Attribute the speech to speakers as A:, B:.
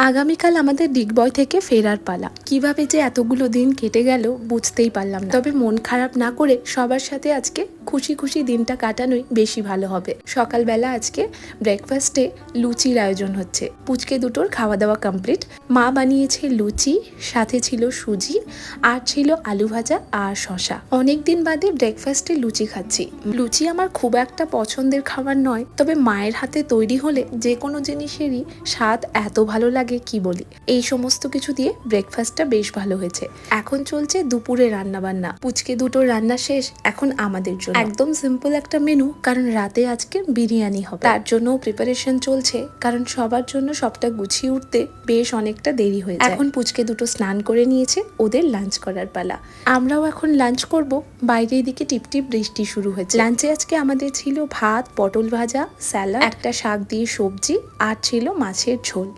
A: আগামীকাল আমাদের ডিগবয় থেকে ফেরার পালা। কিভাবে যে এতগুলো দিন কেটে গেল বুঝতেই পারলাম না। তবে মন খারাপ না করে সবার সাথে আজকে খুশি খুশি দিনটা কাটানোই বেশি ভালো হবে। সকালবেলা আজকে ব্রেকফাস্টে লুচির আয়োজন হচ্ছে। পুচকে দুটোর খাওয়া দাওয়া কমপ্লিট। মা বানিয়েছে লুচি, সাথে ছিল সুজি আর ছিল আলু ভাজা আর শশা। অনেকদিন বাদে ব্রেকফাস্টে লুচি খাচ্ছি। লুচি আমার খুব একটা পছন্দের খাবার নয়, তবে মায়ের হাতে তৈরি হলে যে কোনো জিনিসেরই স্বাদ এত ভালো লাগে কি বলি। এই সমস্ত কিছু দিয়ে ব্রেকফাস্টটা বেশ ভালো হয়েছে। এখন চলছে দুপুরে রান্না বান্না। পুচকে দুটোর রান্না শেষ, এখন আমাদের জন্য একদম সিম্পল একটা মেনু, কারণ রাতে আজকে বিরিয়ানি হবে। তার জন্য প্রিপারেশন চলছে, কারণ সবার জন্য সবটা গুছিয়ে উঠতে বেশ অনেকটা দেরি হয়ে যায়। এখন পুচকে দুটো স্নান করে নিয়েছে, ওদের লাঞ্চ করার পালা। আমরাও এখন লাঞ্চ করব। বাইরে এদিকে টিপটিপ বৃষ্টি শুরু হয়েছে। লাঞ্চে আজকে আমাদের ছিল ভাত, পটল ভাজা, স্যালাড, একটা শাক দিয়ে সবজি আর ছিল মাছের ঝোল।